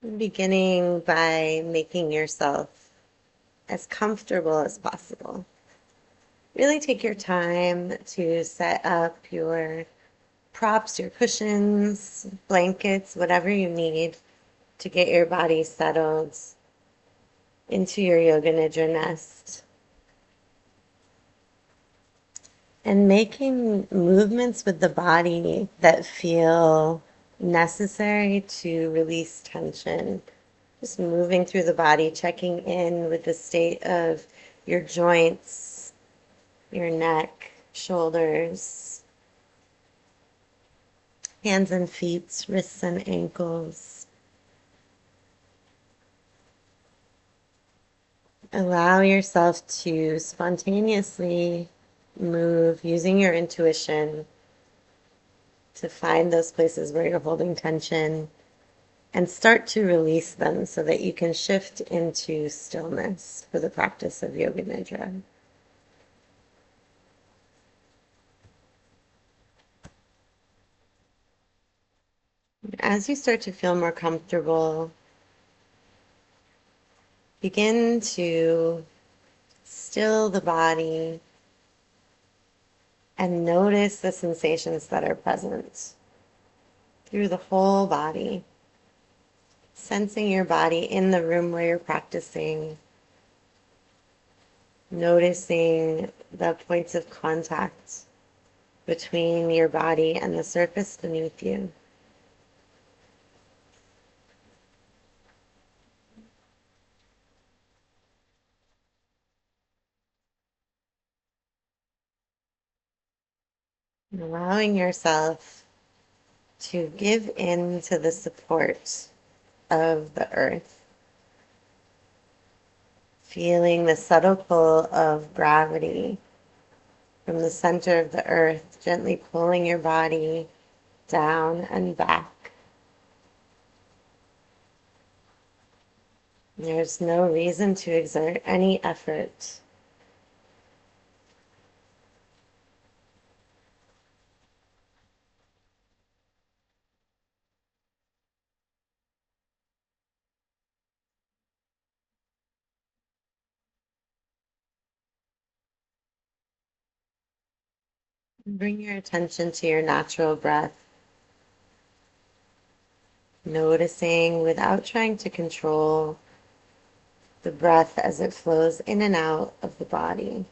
Beginning by making yourself as comfortable as possible. Really take your time to set up your props, your cushions, blankets, whatever you need to get your body settled into your yoga nidra nest. And making movements with the body that feel necessary to release tension. Just moving through the body, checking in with the state of your joints, your neck, shoulders, hands and feet, wrists and ankles. Allow yourself to spontaneously move using your intuition to find those places where you're holding tension and start to release them so that you can shift into stillness for the practice of Yoga Nidra. As you start to feel more comfortable, begin to still the body and notice the sensations that are present through the whole body. Sensing your body in the room where you're practicing, noticing the points of contact between your body and the surface beneath you. And allowing yourself to give in to the support of the earth. Feeling the subtle pull of gravity from the center of the earth, gently pulling your body down and back. There's no reason to exert any effort. Bring your attention to your natural breath, noticing without trying to control the breath as it flows in and out of the body.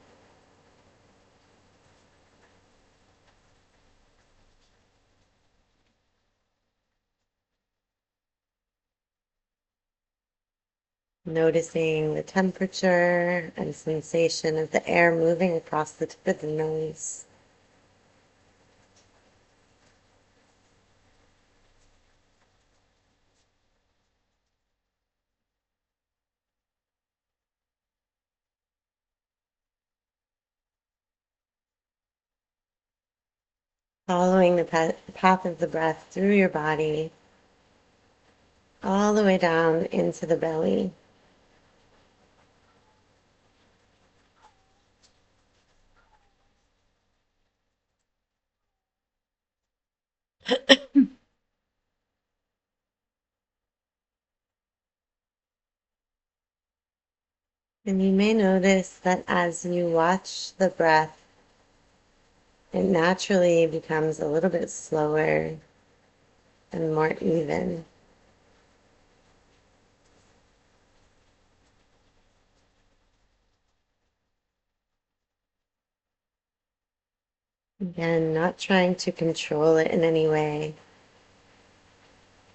Noticing the temperature and sensation of the air moving across the tip of the nose. Following the path of the breath through your body, all the way down into the belly. And you may notice that as you watch the breath, it naturally becomes a little bit slower and more even. Again, not trying to control it in any way,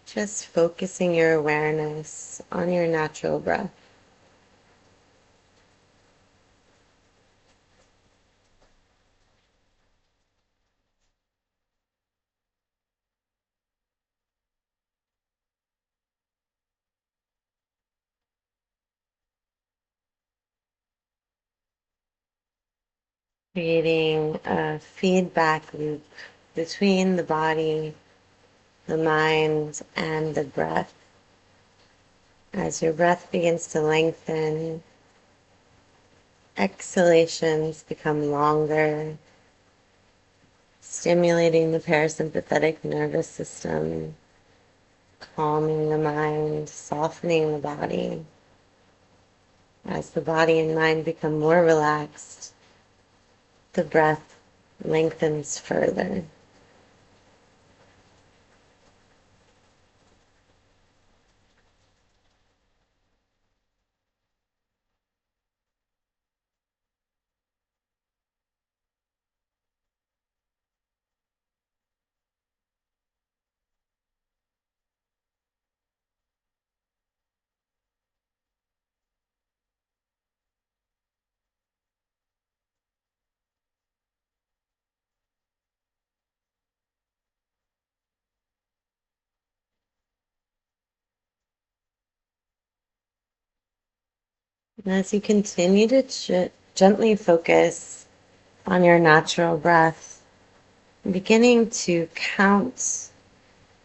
just focusing your awareness on your natural breath. Creating a feedback loop between the body, the mind, and the breath. As your breath begins to lengthen, exhalations become longer, stimulating the parasympathetic nervous system, calming the mind, softening the body. As the body and mind become more relaxed, the breath lengthens further. And as you continue to gently focus on your natural breath, beginning to count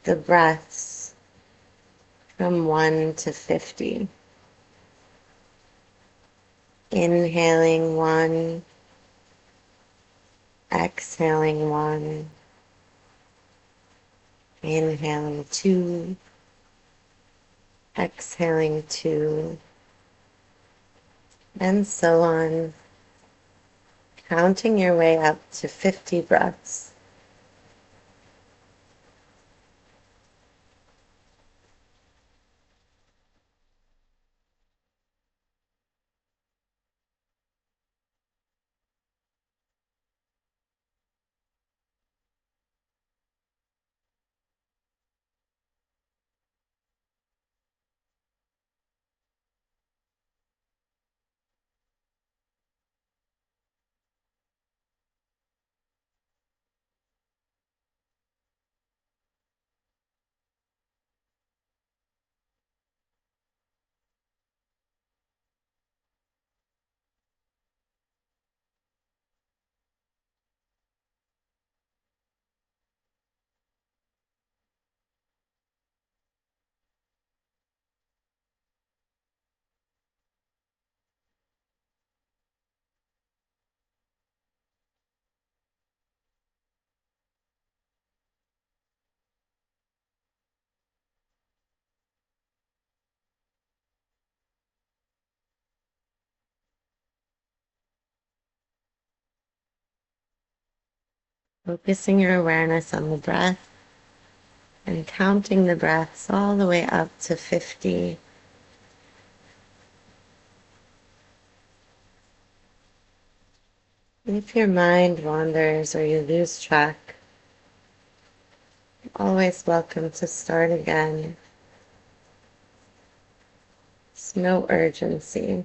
the breaths from 1 to 50. Inhaling 1, exhaling 1, inhaling 2, exhaling 2, and so on, counting your way up to 50 breaths. Focusing your awareness on the breath and counting the breaths all the way up to 50. If your mind wanders or you lose track, you're always welcome to start again. There's no urgency.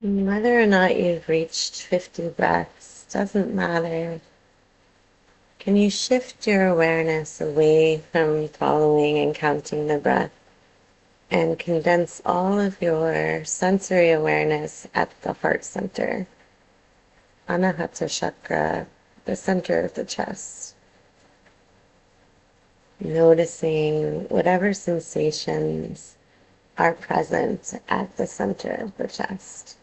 Whether or not you've reached 50 breaths doesn't matter. Can you shift your awareness away from following and counting the breath and condense all of your sensory awareness at the heart center, Anahata chakra, the center of the chest? Noticing whatever sensations are present at the center of the chest.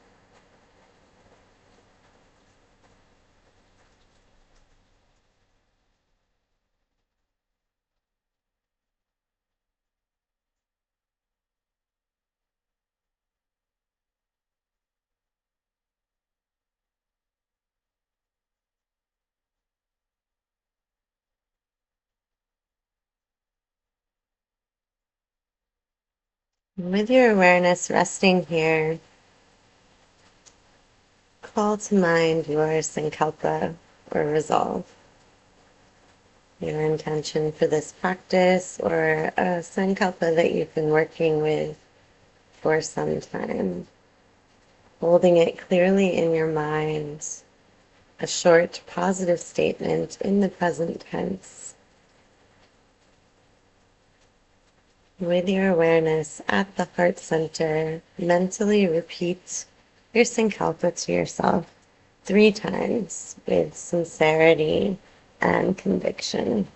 With your awareness resting here, call to mind your sankalpa or resolve, your intention for this practice, or a sankalpa that you've been working with for some time. Holding it clearly in your mind, a short positive statement in the present tense. With your awareness at the heart center, mentally repeat your sankalpa to yourself 3 times with sincerity and conviction.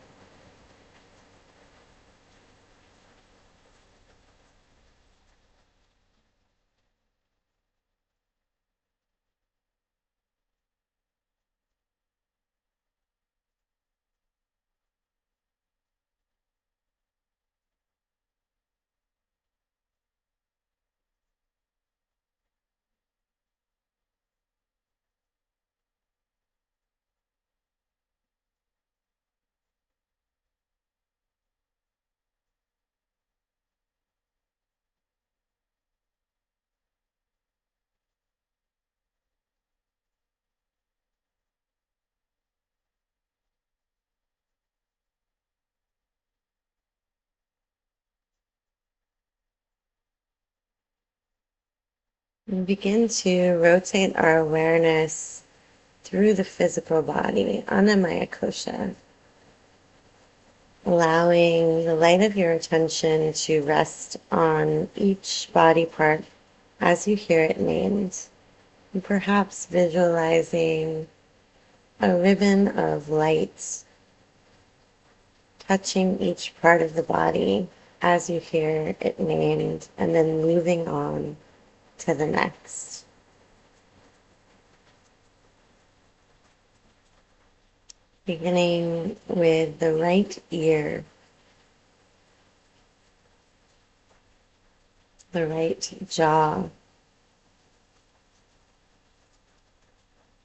And begin to rotate our awareness through the physical body, Annamaya Kosha, allowing the light of your attention to rest on each body part as you hear it named, and perhaps visualizing a ribbon of light touching each part of the body as you hear it named, and then moving on to the next. Beginning with the right ear, the right jaw,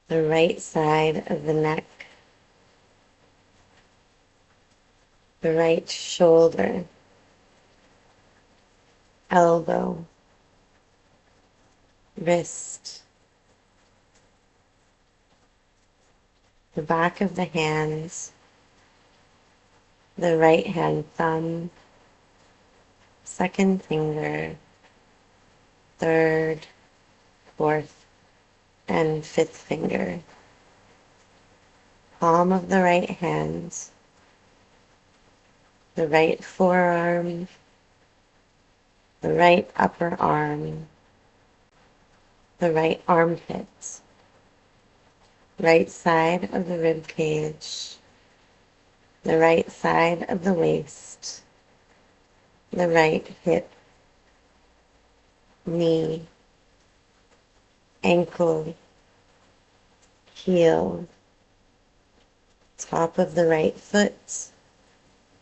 the right side of the neck, the right shoulder, elbow, wrist, the back of the hands, the right hand thumb, second finger, third, fourth, and fifth finger, palm of the right hand, the right forearm, the right upper arm, the right armpit, right side of the rib cage, the right side of the waist, the right hip, knee, ankle, heel, top of the right foot,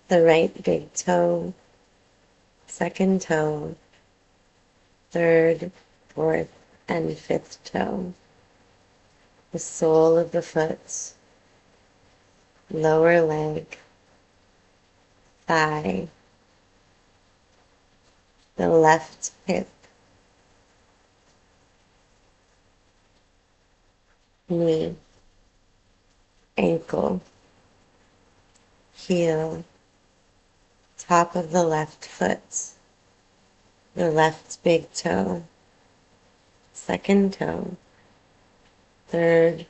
the right big toe, second toe, third, fourth, and fifth toe, the sole of the foot, lower leg, thigh, the left hip, knee, ankle, heel, top of the left foot, the left big toe, second toe, third,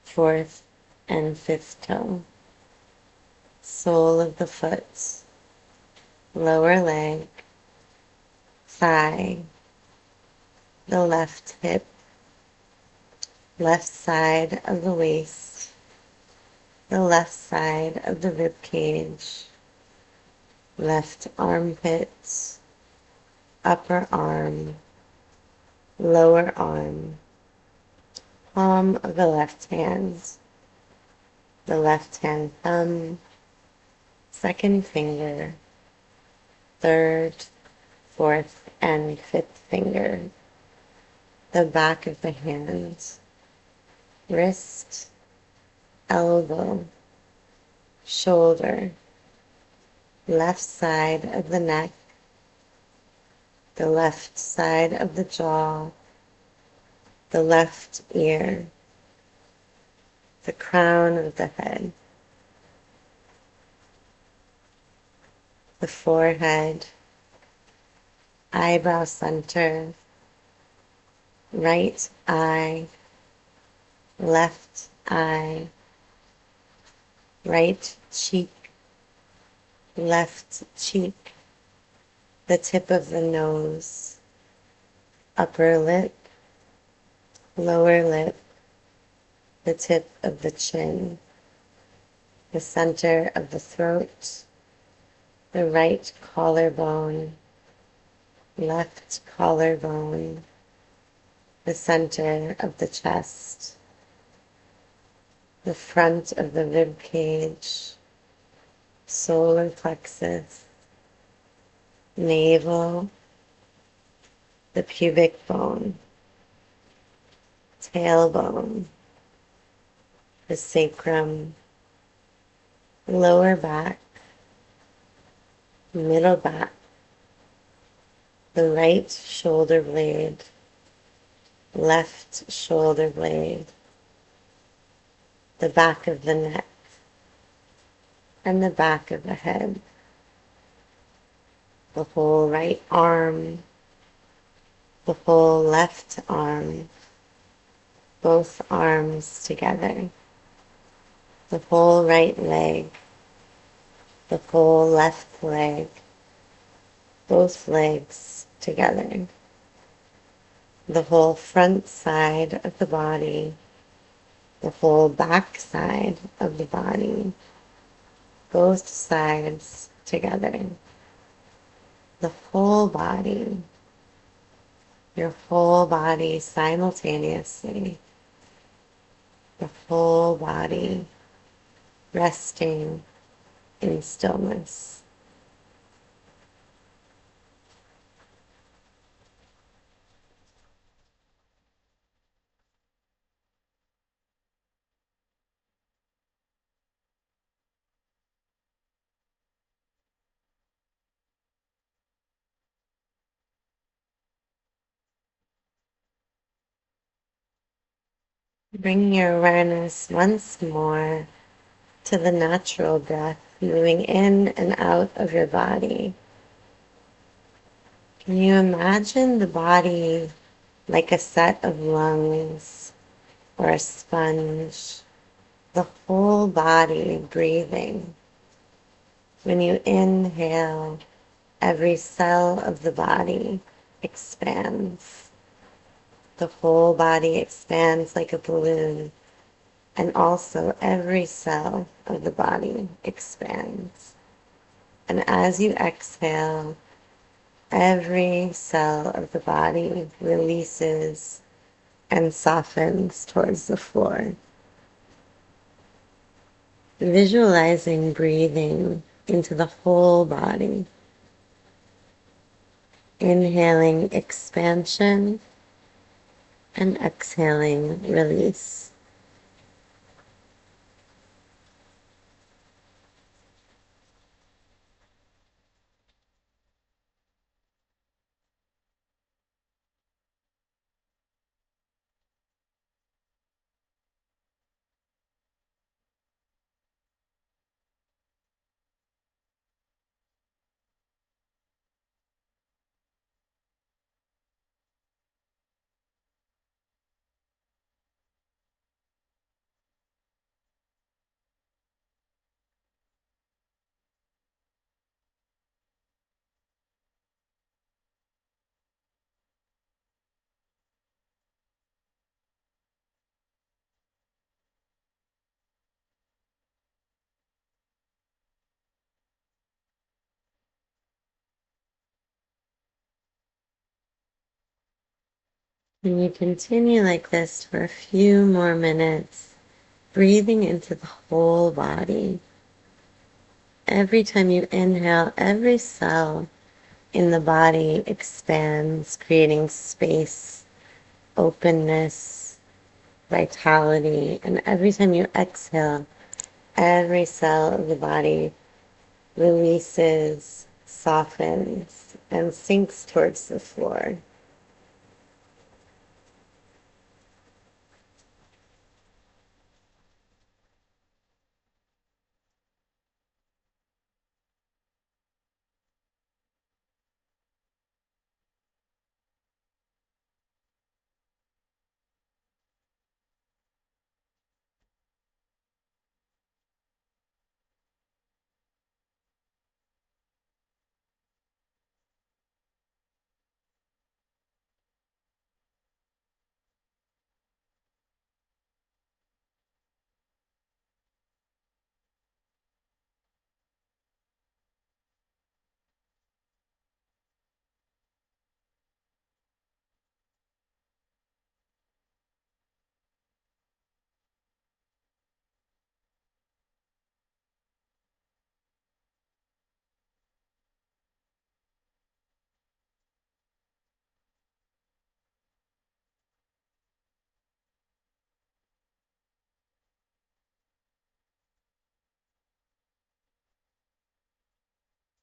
fourth, and fifth toe, sole of the foot, lower leg, thigh, the left hip, left side of the waist, the left side of the rib cage, left armpit, upper arm, lower arm, palm of the left hand, the left hand thumb, second finger, third, fourth, and fifth finger, the back of the hand, wrist, elbow, shoulder, left side of the neck, the left side of the jaw, the left ear, the crown of the head, the forehead, eyebrow center, right eye, left eye, right cheek, left cheek, the tip of the nose, upper lip, lower lip, the tip of the chin, the center of the throat, the right collarbone, left collarbone, the center of the chest, the front of the rib cage, solar plexus, navel, the pubic bone, tailbone, the sacrum, lower back, middle back, the right shoulder blade, left shoulder blade, the back of the neck, and the back of the head, the whole right arm, the whole left arm, both arms together, the whole right leg, the whole left leg, both legs together, the whole front side of the body, the whole back side of the body, both sides together, the whole body, your whole body simultaneously, the whole body resting in stillness. Bring your awareness once more to the natural breath moving in and out of your body. Can you imagine the body like a set of lungs or a sponge, the whole body breathing? When you inhale, every cell of the body expands. The whole body expands like a balloon, and also every cell of the body expands. And as you exhale, every cell of the body releases and softens towards the floor. Visualizing breathing into the whole body. Inhaling expansion and exhaling release. And you continue like this for a few more minutes, breathing into the whole body. Every time you inhale, every cell in the body expands, creating space, openness, vitality. And every time you exhale, every cell of the body releases, softens, and sinks towards the floor.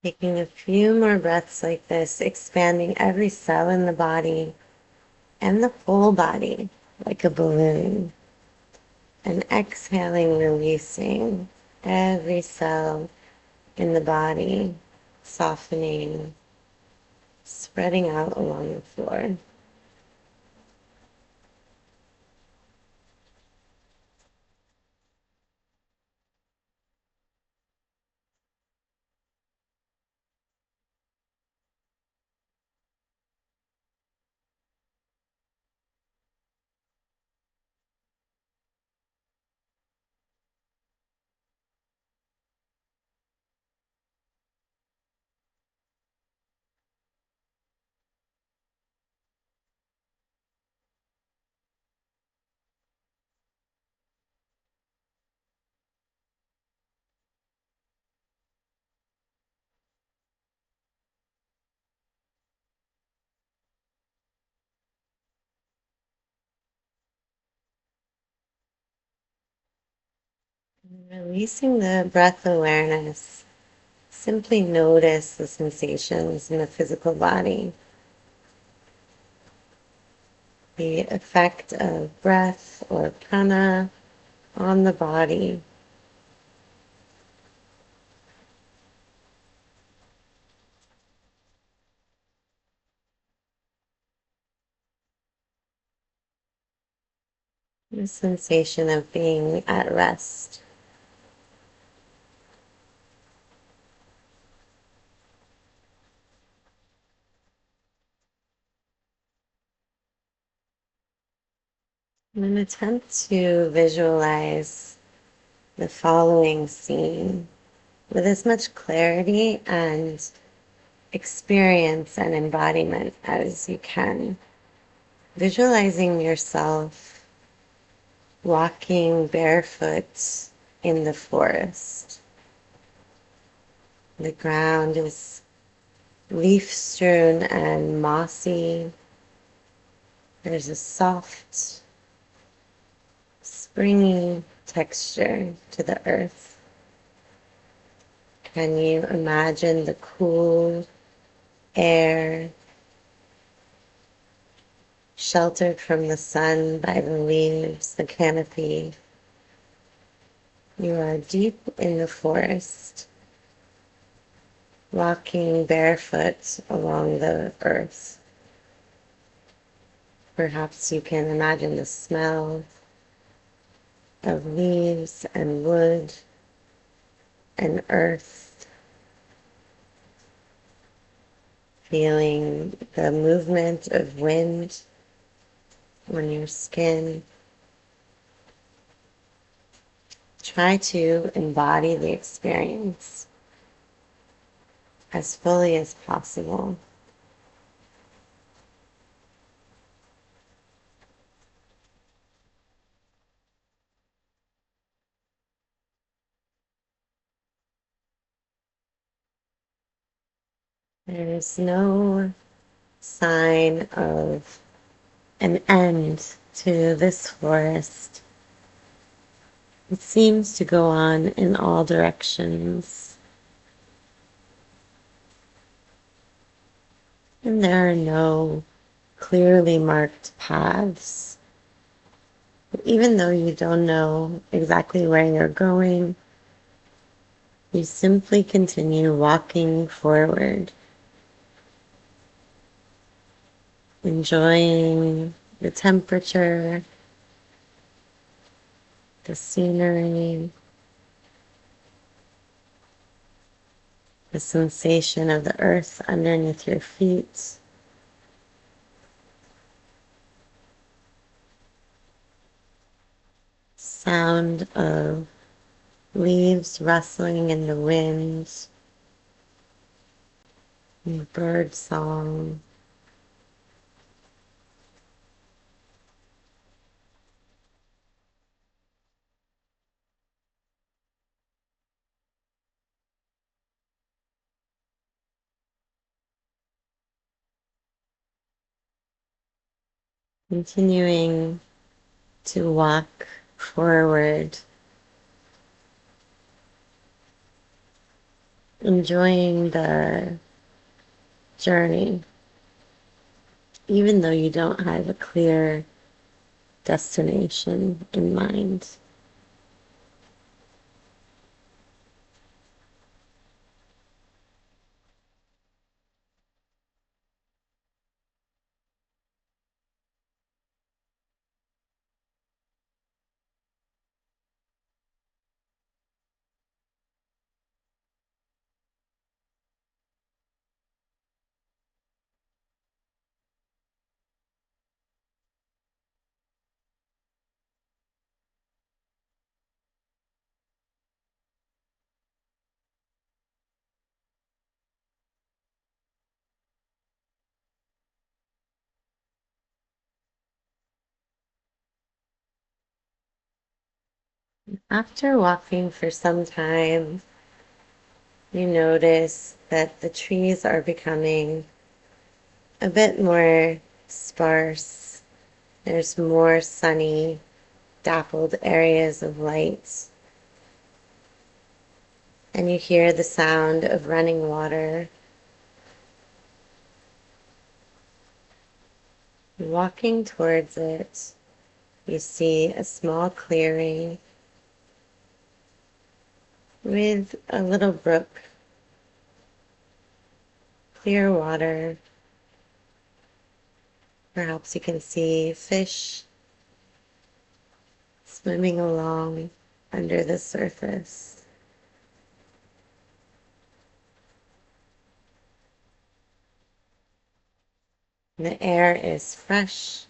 Taking a few more breaths like this, expanding every cell in the body and the whole body like a balloon. And exhaling, releasing every cell in the body, softening, spreading out along the floor. Releasing the breath awareness, simply notice the sensations in the physical body, the effect of breath or prana on the body. The sensation of being at rest. And then attempt to visualize the following scene with as much clarity and experience and embodiment as you can. Visualizing yourself walking barefoot in the forest. The ground is leaf strewn and mossy. There's a soft, springy texture to the earth. Can you imagine the cool air sheltered from the sun by the leaves, the canopy? You are deep in the forest, walking barefoot along the earth. Perhaps you can imagine the smell of leaves and wood and earth, feeling the movement of wind on your skin. Try to embody the experience as fully as possible. There's no sign of an end to this forest. It seems to go on in all directions, and there are no clearly marked paths. But even though you don't know exactly where you're going, you simply continue walking forward, enjoying the temperature, the scenery, the sensation of the earth underneath your feet. Sound of leaves rustling in the wind, and bird song. Continuing to walk forward, enjoying the journey, even though you don't have a clear destination in mind. After walking for some time, you notice that the trees are becoming a bit more sparse. There's more sunny, dappled areas of light, and you hear the sound of running water. Walking towards it, you see a small clearing with a little brook, clear water. Perhaps you can see fish swimming along under the surface. The air is fresh,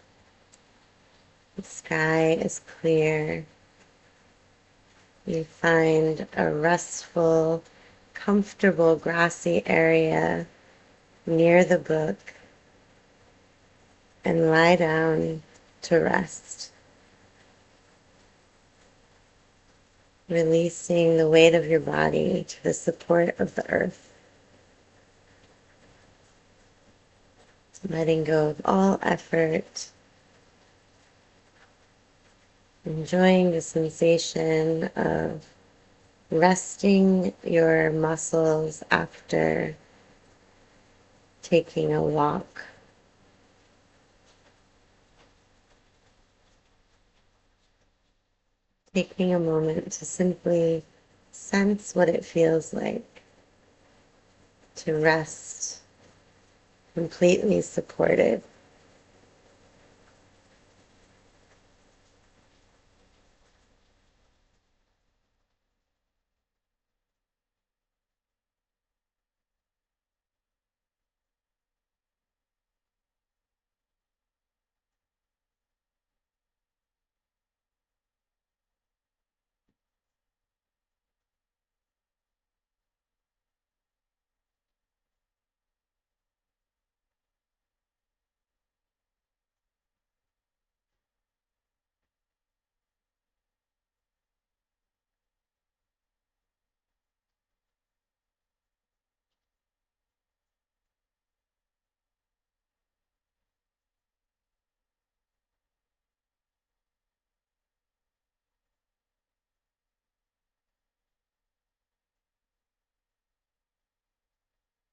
the sky is clear. You find a restful, comfortable grassy area near the brook and lie down to rest, releasing the weight of your body to the support of the earth, letting go of all effort, enjoying the sensation of resting your muscles after taking a walk. Taking a moment to simply sense what it feels like to rest completely supported.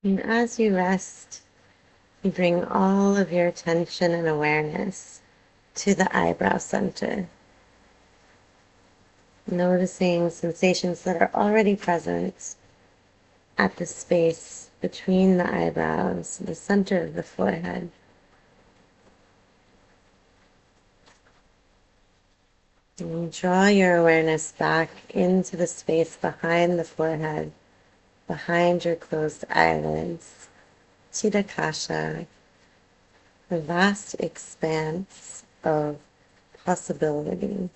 And as you rest, you bring all of your attention and awareness to the eyebrow center, noticing sensations that are already present at the space between the eyebrows, the center of the forehead. And draw your awareness back into the space behind the forehead, behind your closed eyelids, Chitta, the vast expanse of possibility,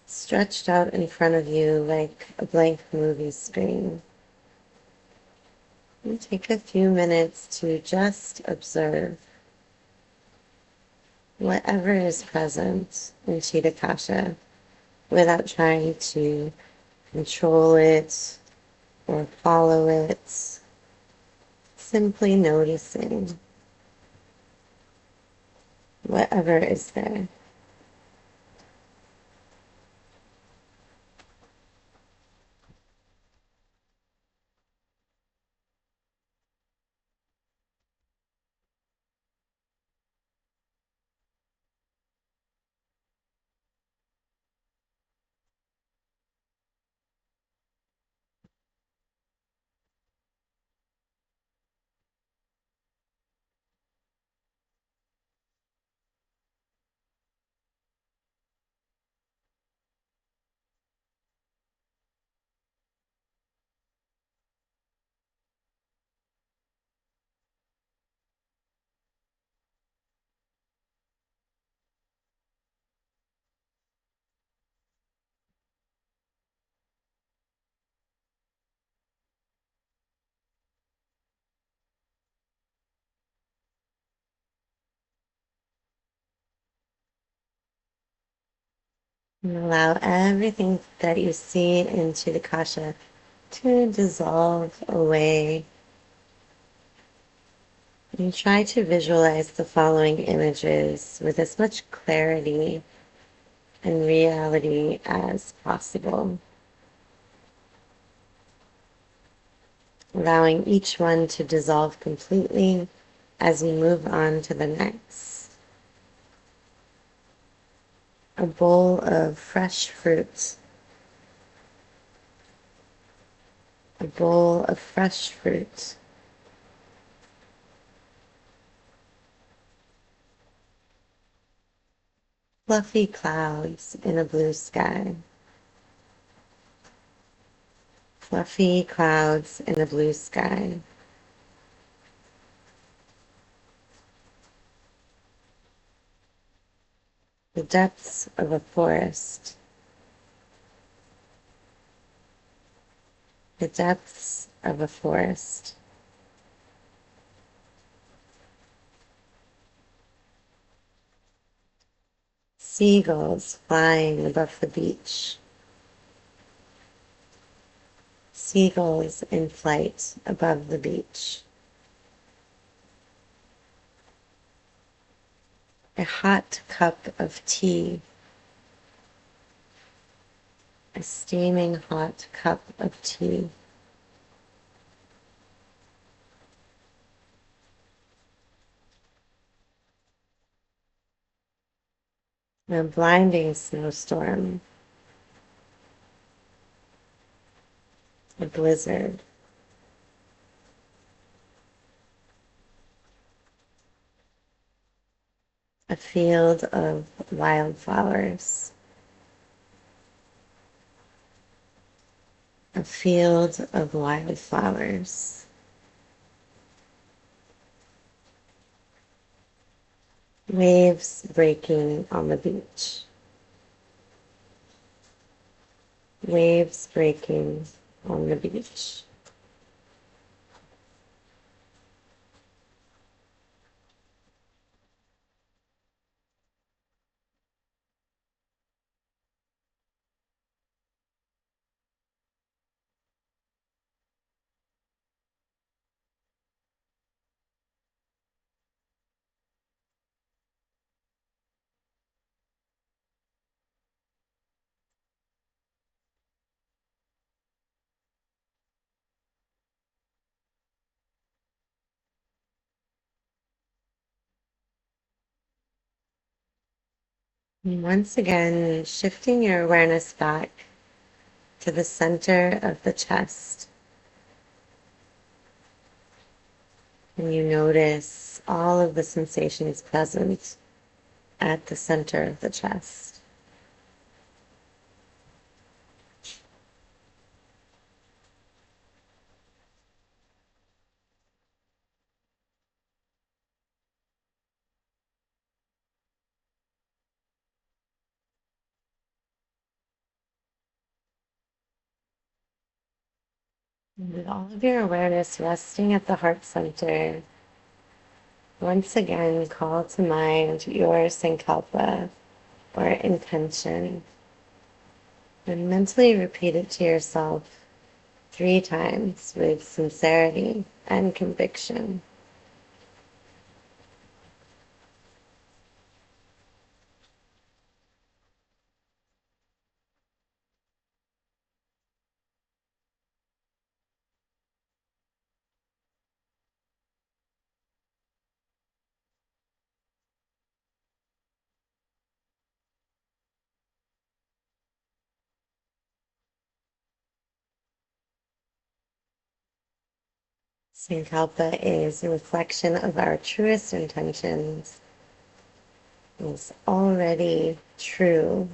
stretched out in front of you like a blank movie screen. And take a few minutes to just observe whatever is present in Chitta without trying to control it or follow it, simply noticing whatever is there. And allow everything that you see in Chitta to dissolve away. And try to visualize the following images with as much clarity and reality as possible, allowing each one to dissolve completely as we move on to the next. A bowl of fresh fruit. A bowl of fresh fruit. Fluffy clouds in a blue sky. Fluffy clouds in a blue sky. The depths of a forest. The depths of a forest. Seagulls flying above the beach. Seagulls in flight above the beach. A hot cup of tea. A steaming hot cup of tea. A blinding snowstorm. A blizzard. A field of wildflowers. A field of wildflowers. Waves breaking on the beach. Waves breaking on the beach. And once again, shifting your awareness back to the center of the chest. And you notice all of the sensations present at the center of the chest. And with all of your awareness resting at the heart center, once again call to mind your sankalpa or intention and mentally repeat it to yourself 3 times with sincerity and conviction. Sankalpa is a reflection of our truest intentions. It's already true,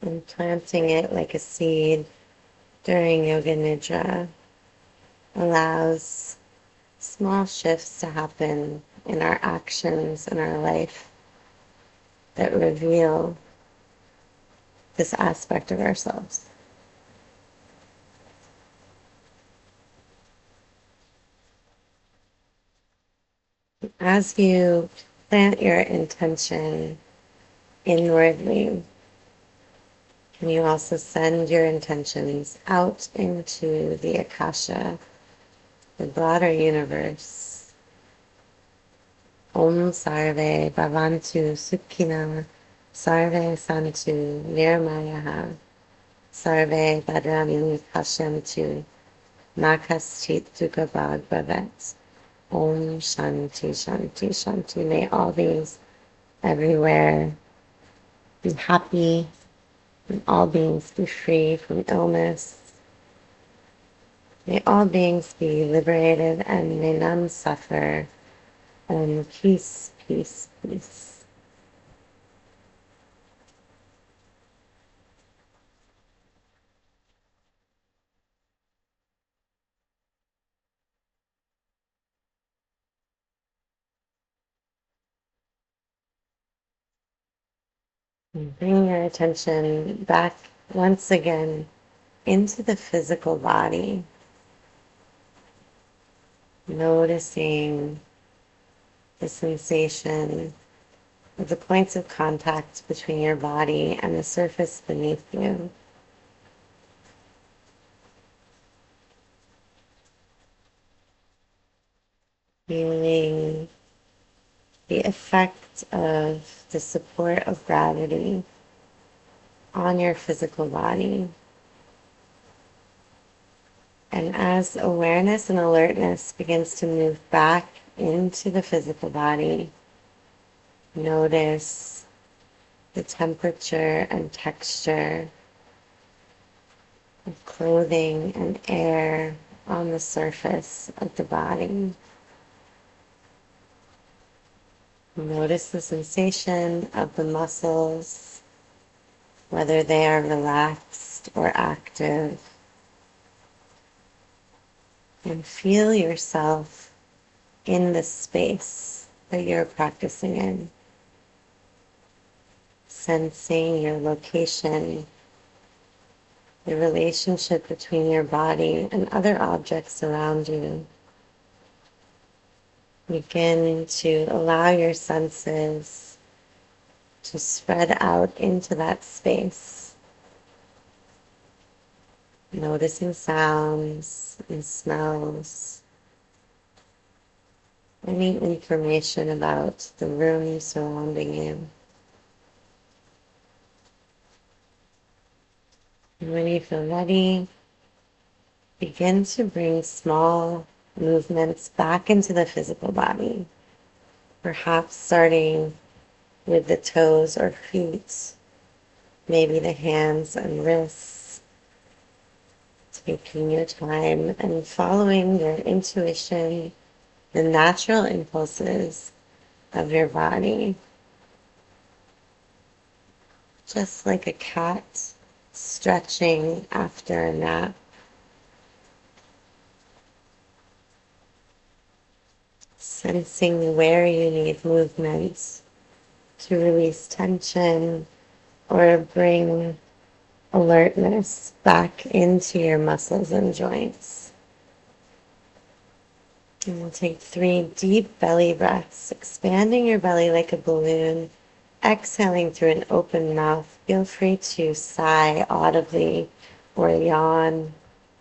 and planting it like a seed during Yoga Nidra allows small shifts to happen in our actions in our life that reveal this aspect of ourselves. As you plant your intention inwardly, can you also send your intentions out into the Akasha, the broader universe? Om Sarve Bhavantu Sukhina Sarve Santu Nirmayaha Sarve Bhadrani Pashantu Makaschit Dukhabhag Bhavet. Om Shanti Shanti Shanti. May all beings everywhere be happy, and all beings be free from illness. May all beings be liberated, and may none suffer. And peace, peace, peace. And bring your attention back once again into the physical body, noticing the sensation of the points of contact between your body and the surface beneath you. Feeling the effect of the support of gravity on your physical body. And as awareness and alertness begins to move back into the physical body, notice the temperature and texture of clothing and air on the surface of the body. Notice the sensation of the muscles, whether they are relaxed or active. And feel yourself in the space that you're practicing in, sensing your location, the relationship between your body and other objects around you. Begin to allow your senses to spread out into that space, noticing sounds and smells, any information about the room surrounding you. And when you feel ready, begin to bring small movements back into the physical body. Perhaps starting with the toes or feet, maybe the hands and wrists, taking your time and following your intuition, the natural impulses of your body. Just like a cat stretching after a nap. Sensing where you need movement to release tension or bring alertness back into your muscles and joints. And we'll take 3 deep belly breaths, expanding your belly like a balloon, exhaling through an open mouth. Feel free to sigh audibly or yawn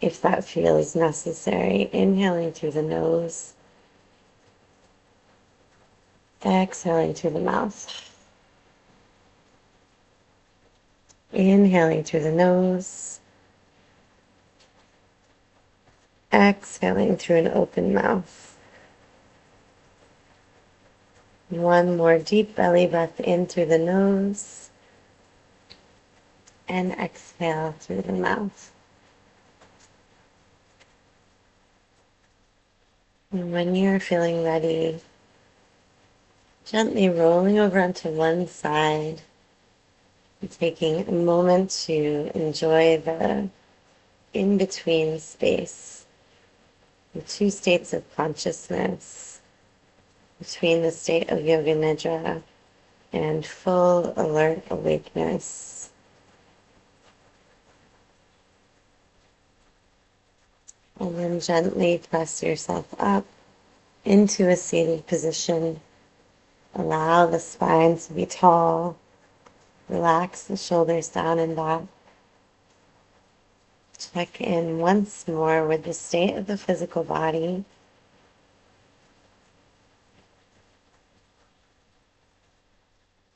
if that feels necessary. Inhaling through the nose, exhaling through the mouth. Inhaling through the nose, exhaling through an open mouth. One more deep belly breath in through the nose and exhale through the mouth. And when you're feeling ready, gently rolling over onto one side, and taking a moment to enjoy the in-between space, the 2 states of consciousness between the state of Yoga Nidra and full alert awakeness. And then gently press yourself up into a seated position. Allow the spine to be tall. Relax the shoulders down and back. Check in once more with the state of the physical body.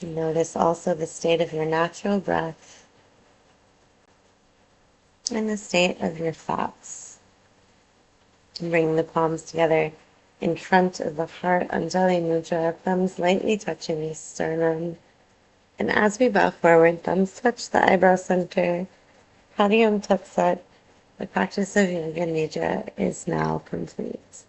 Notice also the state of your natural breath and the state of your thoughts. Bring the palms together in front of the heart, Anjali Mudra, thumbs lightly touching the sternum. And as we bow forward, thumbs touch the eyebrow center. Padayam Tat Sat, the practice of Yoga Nidra is now complete.